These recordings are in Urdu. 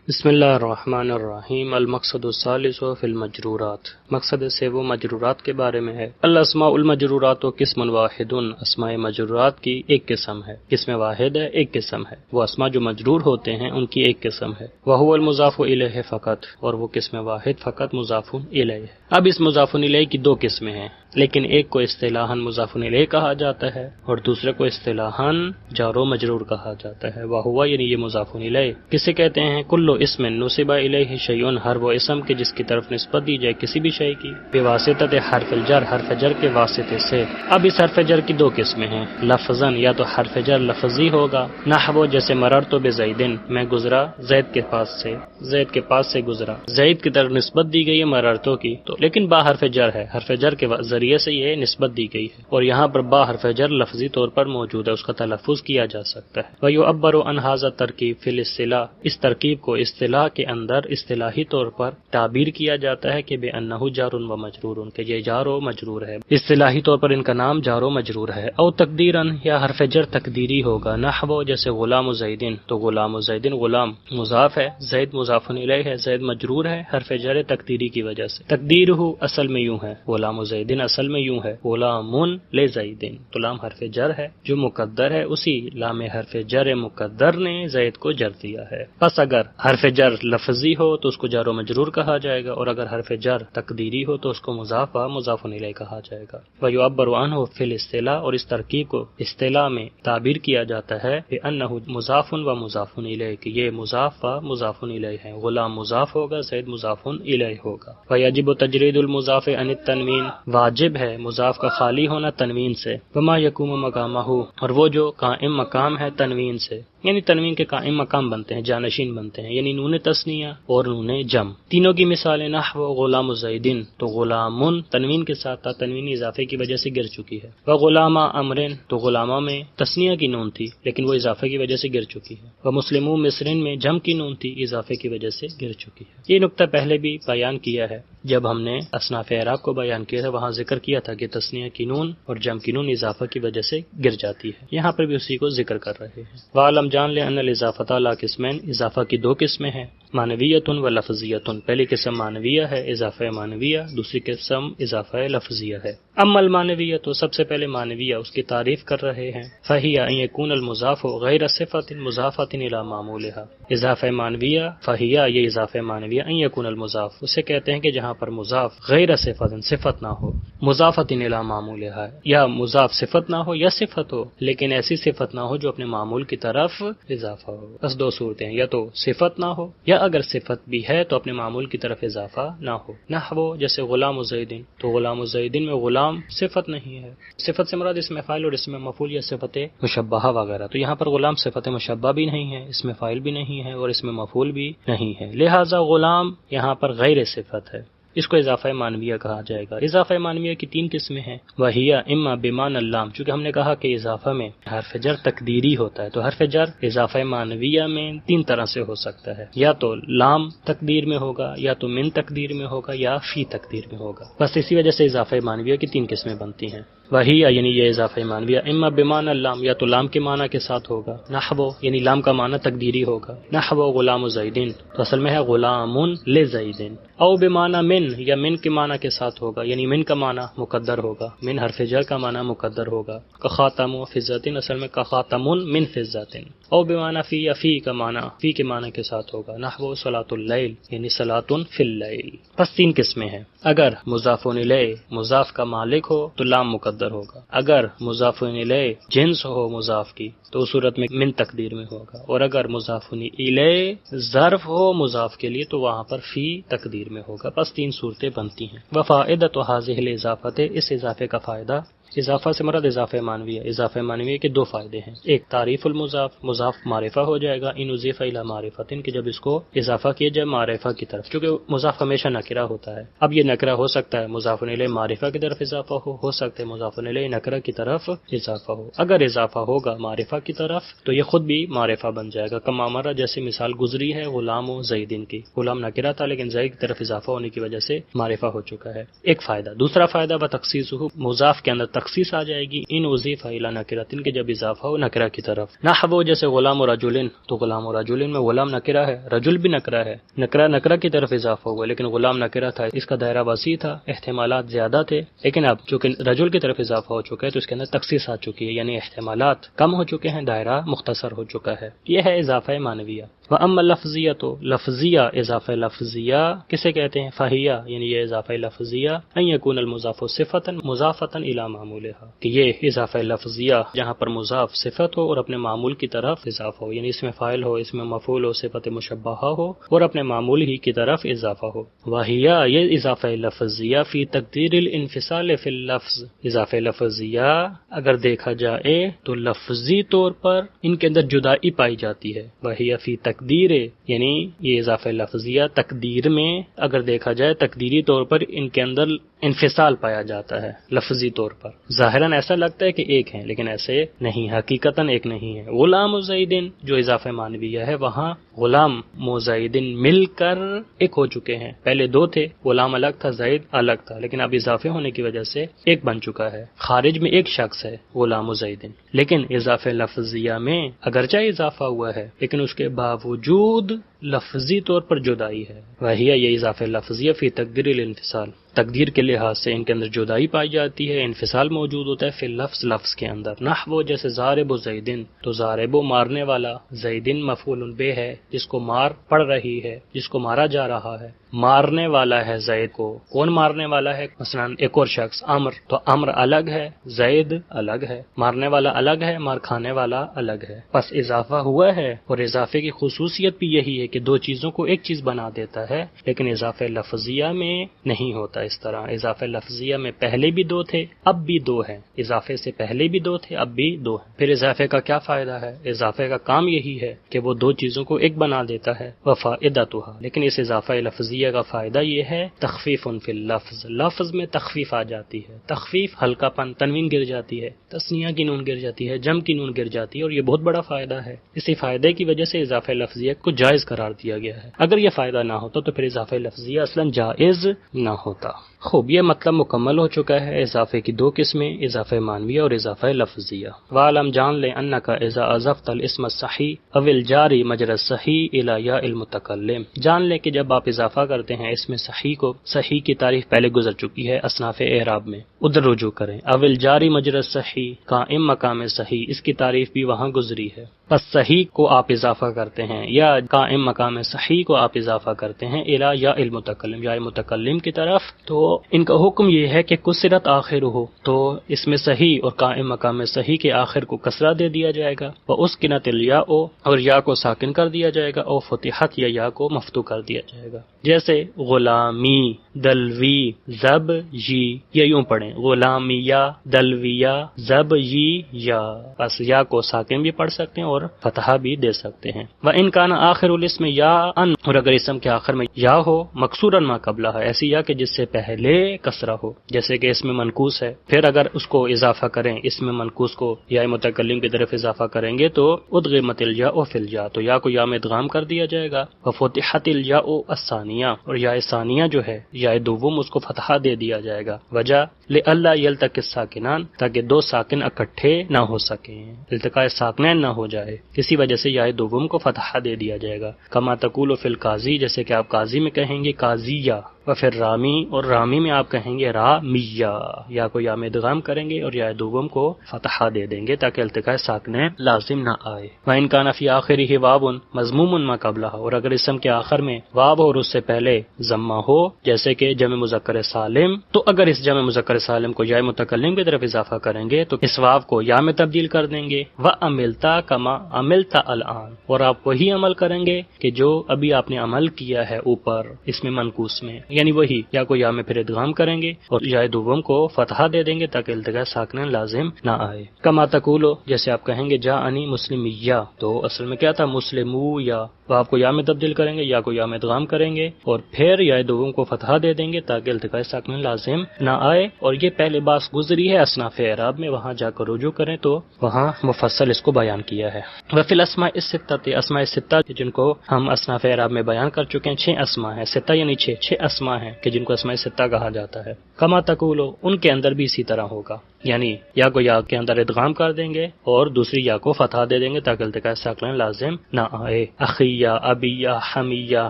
بسم اللہ الرحمن الرحیم۔ المقصد الثالث فی المجرورات، مقصد سے وہ مجرورات کے بارے میں ہے۔ الاسماء المجرورات قسم واحد، اسماء مجرورات کی ایک قسم ہے، قسم واحد ہے، ایک قسم ہے۔ وہ اسماء جو مجرور ہوتے ہیں ان کی ایک قسم ہے۔ وہو المضاف الیہ فقط، اور وہ قسم واحد فقط مضاف الیہ ہے۔ اب اس مضاف الیہ کی دو قسمیں ہیں، لیکن ایک کو اصطلاحاً مضاف الیہ کہا جاتا ہے اور دوسرے کو اصطلاحاً جار و مجرور کہا جاتا ہے۔ وہو یعنی یہ مضاف الیہ کسے کہتے ہیں؟ کل اسم نصب الیہ شیء، ہر وہ اسم کے جس کی طرف نسبت دی جائے کسی بھی شے کی، بواسطۃ حرف الجر، حرف جر کے واسطے سے۔ اب اس حرف جر کی دو قسمیں ہیں، لفظاً یا تو حرف جر لفظی ہوگا، نحو جیسے مررت بزیدن، میں گزرا زید کے پاس سے، زید کے پاس سے گزرا، زید کی طرف نسبت دی گئی ہے مررتو کی، تو لیکن با حرف جر ہے، حرف جر کے ذریعے سے یہ نسبت دی گئی ہے، اور یہاں پر با حرف جر لفظی طور پر موجود ہے، اس کا تلفظ کیا جا سکتا ہے۔ وَيُعَبَّرُ عَنْ هَذَا الترکیب فی الاصطلاح، اس ترکیب کو اصطلاح کے اندر اصطلاحی طور پر تعبیر کیا جاتا ہے کہ بِأَنَّهُ جار و مجرور، کہ یہ جار و مجرور ہے، اصطلاحی طور پر ان کا نام جار و مجرور ہے۔ او تقدیراً، یا حرف جر تقدیری ہوگا، نحو جیسے غلام زیدن، تو غلام زیدن، غلام مضاف ہے، زید مضاف الیہ ہے، زید مجرور ہے، حرف جر تقدیری کی وجہ سے۔ تقدیرہ اصل میں یوں ہے، غلام زیدن اصل میں یوں ہے، غلام لزیدن، تو لام حرف جر ہے جو مقدر ہے، اسی لام حرف جر مقدر نے زید کو جر دیا ہے۔ پس اگر حرف جر لفظی ہو تو اس کو جار و مجرور کہا جائے گا، اور اگر حرف جر تقدیری ہو تو اس کو مضاف و مضاف الیہ کہا جائے گا۔ وَيُعَبَّرُ عَنْهُ فِي الْاصْطِلَاحِ، اور اس ترکیب کو اصطلاح میں تعبیر کیا جاتا ہے بِأَنَّهُ مضاف و مضاف الیہ، کہ یہ مضاف و مضاف الیہ ہے، غلام مضاف ہوگا، زید مضاف الیہ ہوگا۔ وَيَجِبُ تَجْرِيدُ الْمُضَافِ عَنِ التَّنْوِينِ، واجب ہے مضاف کا خالی ہونا تنوین سے۔ وَمَا يَقُومُ مَقَامَهُ، اور وہ جو قائم مقام ہے تنوین سے، یعنی تنوین کے قائم مقام بنتے ہیں، جانشین بنتے ہیں، یعنی نون تثنیہ اور نون جم۔ تینوں کی مثالیں نحو غلام زیدن، تو غلام تنوین کے ساتھ تھا، تنوین اضافے کی وجہ سے گر چکی ہے۔ وغلام امرن، تو غلامہ میں تثنیہ کی نون تھی لیکن وہ اضافے کی وجہ سے گر چکی ہے۔ ومسلم مصرن میں جم کی نون تھی، اضافے کی وجہ سے گر چکی ہے۔ یہ نقطہ پہلے بھی بیان کیا ہے جب ہم نے اصناف اعراب کو بیان کیا تھا، وہاں ذکر کیا تھا کہ تثنیہ کی نون اور جم کی نون اضافہ کی وجہ سے گر جاتی ہے، یہاں پر بھی اسی کو ذکر کر رہے ہیں۔ وعلم جان لے ان الاضافۃ لا قسمین، اضافہ کی دو قسمیں ہیں، معنویۃ و لفظیۃ۔ پہلی قسم معنویہ ہے، اضافہ معنویہ، دوسری قسم اضافہ لفظیہ ہے۔ اما المعنویہ، تو سب سے پہلے معنویہ، اس کی تعریف کر رہے ہیں۔ فہی ان یکون المضاف غیر صفۃ مضافۃ الی معمولها، اضافہ معنویہ، فہی یہ اضافہ معنویہ، ان یکون المضاف، اسے کہتے ہیں کہ جہاں پر مضاف غیر صفت، صفت نہ ہو، مضافۃ الی معمولها، یا مضاف صفت نہ ہو یا صفت ہو لیکن ایسی صفت نہ ہو جو اپنے معمول کی طرف اضافہ ہو۔ بس دو صورتیں ہیں، یا تو صفت نہ ہو یا اگر صفت بھی ہے تو اپنے معمول کی طرف اضافہ نہ ہو۔ نحو جیسے غلام زیدن، تو غلام زیدن میں غلام صفت نہیں ہے، صفت سے مراد اسم فاعل اور اسم مفعول یا صفت مشبہہ وغیرہ، تو یہاں پر غلام صفت مشبہہ بھی نہیں ہے، اسم فاعل بھی نہیں ہے اور اسم مفعول بھی نہیں ہے، لہذا غلام یہاں پر غیر صفت ہے، اس کو اضافہ معنویہ کہا جائے گا۔ اضافہ معنویہ کی تین قسمیں ہیں، وہی اما بمعنی اللام، چونکہ ہم نے کہا کہ اضافہ میں حرف جر تقدیری ہوتا ہے، تو حرف جر اضافہ معنویہ میں تین طرح سے ہو سکتا ہے، یا تو لام تقدیر میں ہوگا، یا تو من تقدیر میں ہوگا، یا فی تقدیر میں ہوگا۔ بس اسی وجہ سے اضافہ معنویہ کی تین قسمیں بنتی ہیں۔ وہی یعنی یہ اضافہ معنویہ اما بمعنی اللام، یا تو لام کے معنی کے ساتھ ہوگا، نحو یعنی لام کا معنی تقدیری ہوگا، نحو غلام زیدن، تو اصل میں ہے غلام لزیدن، او بمعنی من، یا من کے معنی کے ساتھ ہوگا، یعنی من کا معنی مقدر ہوگا، من حرف جر کا معنی مقدر ہوگا، کخاتم فضۃ، اصل میں کخاتم من فضۃ، او بمعنی فی، یا فی کا معنی فی کے معنی کے ساتھ ہوگا، نحو صلاۃ اللیل، یعنی صلاۃ فی اللیل۔ بس تین قسمیں ہیں، اگر مضاف الیہ مضاف کا مالک ہو تو لام مقدر ہوگا، اگر مضاف الیہ جنس ہو مضاف کی تو اس صورت میں من تقدیر میں ہوگا، اور اگر مضاف الیہ ظرف ہو مضاف کے لیے تو وہاں پر فی تقدیر میں ہوگا۔ بس تین صورتیں بنتی ہیں۔ وفائدۃ هذه الاضافۃ، اس اضافے کا فائدہ، اضافہ سے مراد اضافہ معنویہ، اضافہ معنویہ کے دو فائدے ہیں، ایک تعریف المضاف، مضاف معرفہ ہو جائے گا، ان اضیف الی معرفۃ، کہ جب اس کو اضافہ کیا جائے معرفہ کی طرف، کیونکہ مضاف ہمیشہ نکرہ ہوتا ہے، اب یہ نکرہ ہو سکتا ہے مضاف الیہ معرفہ کی طرف اضافہ ہو سکتا ہے مضاف الیہ نکرہ کی طرف اضافہ ہو۔ اگر اضافہ ہوگا معرفہ کی طرف تو یہ خود بھی معرفہ بن جائے گا، کما مرہ جیسے مثال گزری ہے غلام و زیدن کی، غلام نکرہ تھا لیکن زید کی طرف اضافہ ہونے کی وجہ سے معرفہ ہو چکا ہے، ایک فائدہ۔ دوسرا فائدہ بتخصیصہ، مضاف کے اندر تخصیص آ جائے گی ان اضیف الی نکرۃ کے جب اضافہ ہو نکرہ کی طرف. نحو جیسے غلام و رجل، تو غلام و رجل میں غلام نکرہ ہے، رجل بھی نکرہ ہے، نکرہ کی طرف اضافہ ہوا، لیکن غلام نکرہ تھا، اس کا دائرہ وسیع تھا، احتمالات زیادہ تھے، لیکن اب چونکہ رجل کی طرف اضافہ ہو چکا ہے تو اس کے اندر تخصیص آ چکی ہے، یعنی احتمالات کم ہو چکے ہیں، دائرہ مختصر ہو چکا ہے. یہ ہے اضافہ معنویہ. وَأَمَّا اللَّفْظِيَّةُ تو لفظیہ، اضافہ لفظیہ کسے کہتے ہیں؟ فہیہ یعنی یہ اضافہ لفظیہ ان یکون المضاف صفۃ مضافۃ الی معمولها، کہ یہ اضافہ لفظیہ جہاں پر مضاف صفت ہو اور اپنے معمول کی طرف اضافہ ہو، یعنی اس میں فاعل ہو، اس میں مفعول ہو، صفت مشبہہ ہو اور اپنے معمول ہی کی طرف اضافہ ہو. وہیہ یہ اضافہ لفظیہ فی تقدیر الانفصال فی اللفظ، اضافہ لفظیہ اگر دیکھا جائے تو لفظی طور پر ان کے اندر جدائی پائی جاتی ہے. وہیہ فی تقدیر یعنی یہ اضافہ لفظیہ تقدیر میں اگر دیکھا جائے تقدیری طور پر ان کے اندر انفصال پایا جاتا ہے. لفظی طور پر ظاہراً ایسا لگتا ہے کہ ایک ہیں، لیکن ایسے نہیں، حقیقتاً ایک نہیں ہے. غلام زیدن جو اضافہ معنویہ ہے وہاں غلام و زیدن مل کر ایک ہو چکے ہیں، پہلے دو تھے، غلام الگ تھا، زید الگ تھا، لیکن اب اضافے ہونے کی وجہ سے ایک بن چکا ہے. خارج میں ایک شخص ہے غلام و زیدن، لیکن اضافہ لفظیہ میں اگرچہ اضافہ ہوا ہے لیکن اس کے باوجود لفظی طور پر جدائی ہے. وہی ہے یہ اضافہ لفظیہ فی تقدیر الانفصال، تقدیر کے لحاظ سے ان کے اندر جدائی پائی جاتی ہے، انفصال موجود ہوتا ہے فی لفظ کے اندر. نحو جیسے ضارب و زیدن، تو ضارب و مارنے والا، زیدن مفعول بہ ہے جس کو مار پڑ رہی ہے، جس کو مارا جا رہا ہے، مارنے والا ہے زید کو. کون مارنے والا ہے؟ مثلا ایک اور شخص عمر، تو عمر الگ ہے، زید الگ ہے، مارنے والا الگ ہے، مار کھانے والا الگ ہے. پس اضافہ ہوا ہے اور اضافے کی خصوصیت بھی یہی ہے کہ دو چیزوں کو ایک چیز بنا دیتا ہے، لیکن اضافہ لفظیہ میں نہیں ہوتا اس طرح. اضافہ لفظیہ میں پہلے بھی دو تھے اب بھی دو ہیں، اضافے سے پہلے بھی دو تھے اب بھی دو ہیں. پھر اضافے کا کیا فائدہ ہے؟ اضافے کا کام یہی ہے کہ وہ دو چیزوں کو ایک بنا دیتا ہے. وفائدتها، لیکن اس اضافہ لفظیہ کا فائدہ یہ ہے تخفیف فی اللفظ، لفظ میں تخفیف آ جاتی ہے. تخفیف ہلکا پن، تنوین گر جاتی ہے، تثنیہ کی نون گر جاتی ہے، جم کی نون گر جاتی ہے، اور یہ بہت بڑا فائدہ ہے. اسی فائدے کی وجہ سے اضافہ لفظیہ کو جائز قرار دیا گیا ہے. اگر یہ فائدہ نہ ہوتا تو پھر اضافہ لفظیہ اصلا جائز نہ ہوتا. خوب، یہ مطلب مکمل ہو چکا ہے. اضافے کی دو قسمیں، اضافہ معنویہ اور اضافہ لفظیہ. وعلم جان لے انک اذا اضفت الاسم الصحیح او الجاری مجرى الصحیح الی یاء المتکلم، جان لے کہ جب آپ اضافہ کرتے ہیں اسم صحیح کو، صحیح کی تعریف پہلے گزر چکی ہے اصناف اعراب میں، ادھر رجوع کریں. او الجاری مجرى الصحیح، قائم مقام صحیح، اس کی تعریف بھی وہاں گزری ہے. پس صحیح کو آپ اضافہ کرتے ہیں یا قائم مقام صحیح کو آپ اضافہ کرتے ہیں الی یاء المتکلم، یا متکلم کی طرف، تو ان کا حکم یہ ہے کہ کسرت آخر ہو، تو اس میں صحیح اور قائم مقام صحیح کے آخر کو کسرہ دے دیا جائے گا، واسکنت الیاء، اور یا کو ساکن کر دیا جائے گا، اور فتحت یا کو مفتوح کر دیا جائے گا. جیسے غلامی، دلوی، زب یی، یہ یوں پڑھیں غلامیہ، دلویہ، زب یی یا، بس یا کو ساکن بھی پڑھ سکتے ہیں اور فتحہ بھی دے سکتے ہیں. وَإِن كَانَ آخر الاسم یا ان، اور اگر اسم کے آخر میں یا ہو مکسورا ما قبلہ، ایسی یا کہ جس سے پہلے کسرہ ہو، جیسے کہ اسم منقوص ہے، پھر اگر اس کو اضافہ کریں، اسم منقوص کو یا متکلم کی طرف اضافہ کریں گے تو ادغمت الیاء فی الجاء، تو یا کو یا میں ادغام کر دیا جائے گا. وفتحت الیاء الثانیہ، اور یا ثانیہ جو ہے یا دوم اس کو فتحہ دے دیا جائے گا. وجہ لئلا یلتقی الساکنان، تاکہ دو ساکن اکٹھے نہ ہو سکیں، التقاء ساکنین نہ ہو جائے، اسی وجہ سے یا دوم کو فتحہ دے دیا جائے گا. کما تقول فی القاضی، جیسے کہ آپ قاضی میں کہیں گے قاضیہ، وفر رامی، اور رامی میں آپ کہیں گے رامیہ، یا کو یا میں ادغام کریں گے اور یا دوم کو فتحہ دے دیں گے تاکہ التقاء ساکنین لازم نہ آئے. وَإِن كَانَ فِي آخِرِهِ وَاوٌ مَضْمُومٌ مَا قَبْلَهَا، اور اگر اسم کے آخر میں واو اور اس سے پہلے ضمہ ہو، جیسے کہ جمع مذکر سالم، تو اگر اس جمع مذکر سالم کو یا متکلم کی طرف اضافہ کریں گے تو اس واو کو یا میں تبدیل کر دیں گے. وَعَمِلْتَ كَمَا عَمِلْتَ الْآنَ، اور آپ وہی عمل کریں گے کہ جو ابھی آپ نے عمل کیا ہے اوپر اس میں منقوص میں، یعنی وہی یا کو یا میں پھر ادغام کریں گے اور یا دوم کو فتحہ دے دیں گے تاکہ التقاء ساکنین لازم نہ آئے. کما تقولو، جیسے آپ کہیں گے جاءنی مسلمیہ، تو اصل میں کیا تھا مسلمو یا، وہ آپ کو یا میں تبدیل کریں گے یا کو یا میں ادغام کریں گے اور پھر یا دوم کو فتحہ دے دیں گے تاکہ التقاء ساکنین لازم نہ آئے. اور یہ پہلے بات گزری ہے اصناف اعراب میں، وہاں جا کر رجوع کریں تو وہاں مفصل اس کو بیان کیا ہے. وفی الاسماء الستۃ، اسماء ستہ جن کو ہم اصناف اعراب میں بیان کر چکے ہیں، 6 اسماء ہیں. ستہ یعنی 6 اسماء ہیں کہ جن کو اسماء ستہ کہا جاتا ہے. کما تقولو، ان کے اندر بھی اسی طرح ہوگا، یعنی یا کو یا کے اندر ادغام کر دیں گے اور دوسری یا کو فتحہ دے دیں گے تاکہ التقاء ساکنین لازم نہ آئے. اخیہ، ابیہ، حمیہ،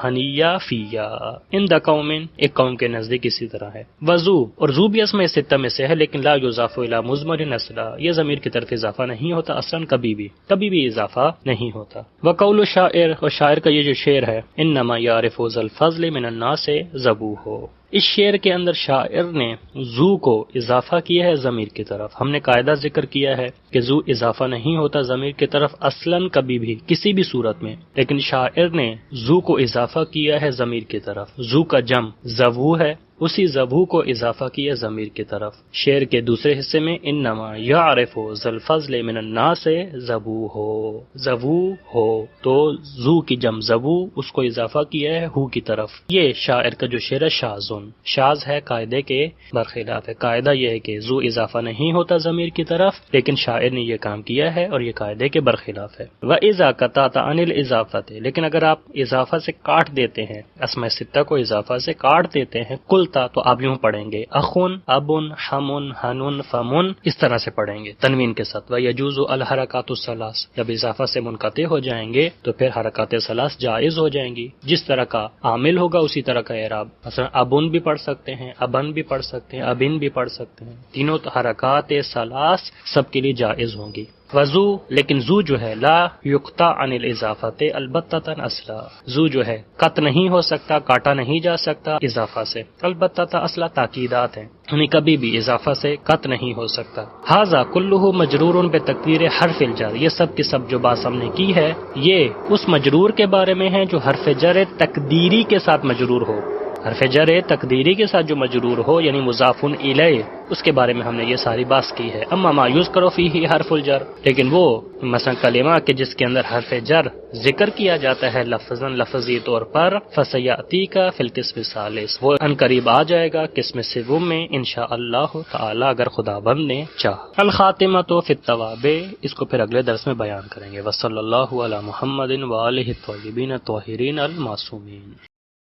ہنیہ، فیہ. ان دا قوم، ایک قوم کے نزدیک اسی طرح ہے. وضو، اور زو بھی اسماء ستہ میں سے ہے لیکن لا یضاف الی مضمر اصلا، یہ ضمیر کی طرف اضافہ نہیں ہوتا اصلا، کبھی بھی اضافہ نہیں ہوتا. وقول الشاعر، اور شاعر کا یہ جو شعر ہے، انما یعرف ذا الفضل من الناس ذبوح، اس شعر کے اندر شاعر نے زو کو اضافہ کیا ہے ضمیر کی طرف. ہم نے قاعدہ ذکر کیا ہے کہ زو اضافہ نہیں ہوتا ضمیر کی طرف اصلاً کبھی بھی کسی بھی صورت میں، لیکن شاعر نے زو کو اضافہ کیا ہے ضمیر کی طرف. زو کا جم زبو ہے، اسی زبو کو اضافہ کیا ضمیر کی طرف. شعر کے دوسرے حصے میں انما یعرف ذا الفضل من الناس زبو ہو تو زو کی جم زبو اس کو اضافہ کیا ہے ہو کی طرف. یہ شاعر کا جو شعر ہے شاذ ہے، قاعدے کے برخلاف ہے. قاعدہ یہ ہے کہ زو اضافہ نہیں ہوتا ضمیر کی طرف، لیکن شاعر نے یہ کام کیا ہے اور یہ قاعدے کے برخلاف ہے. وَإِذَا قَطَعْتَ عَنِ الْإِضَافَةِ، لیکن اگر آپ اضافہ سے کاٹ دیتے ہیں، اسماء ستہ کو اضافہ سے کاٹ دیتے ہیں، قلتا تو آپ یوں پڑھیں گے اخن، ابن، حمن، ہنن، فمن، اس طرح سے پڑھیں گے تنوین کے ساتھ. وَيَجُوزُ الْحَرَكَاتُ الثَّلَاث، جب اضافہ سے منقطع ہو جائیں گے تو پھر حرکات ثلاث جائز ہو جائیں گی. جس طرح کا عامل ہوگا اسی طرح کا اعراب. مثلا ابن بھی پڑھ سکتے ہیں، ابن بھی پڑھ سکتے ہیں، ابن بھی پڑھ سکتے ہیں. تینوں حرکات ثلاث سب کے لیے جائز ہوں گی. وضو، لیکن زو جو ہے لا یقطع عن الاضافۃ البتۃ اصلا، زو جو ہے قطع نہیں ہو سکتا، کاٹا نہیں جا سکتا اضافہ سے. البتۃ اصلا تاکیدات ہیں، یعنی کبھی بھی اضافہ سے قطع نہیں ہو سکتا. ھذا کلہ مجرور بتقدیر حرف الجر، یہ سب کی سب جو بات ہم نے کی ہے یہ اس مجرور کے بارے میں ہے جو حرف جر تقدیری کے ساتھ مجرور ہو. حرف جر تقدیری کے ساتھ جو مجرور ہو یعنی مضاف الیہ، اس کے بارے میں ہم نے یہ ساری بات کی ہے. اما ما یذکر فیہ حرف الجر، لیکن وہ مثلا کلمہ کہ جس کے اندر حرف جر ذکر کیا جاتا ہے لفظی طور پر، فسیأتیک فی القسم الثالث، وہ ان قریب آ جائے گا قسم سوم میں انشاءاللہ تعالی اگر خدا بند نے چاہا. الخاتمۃ فی التوابع، اس کو پھر اگلے درس میں بیان کریں گے. وصلی اللہ علی محمد وآلہ الطیبین الطاہرین المعصومین.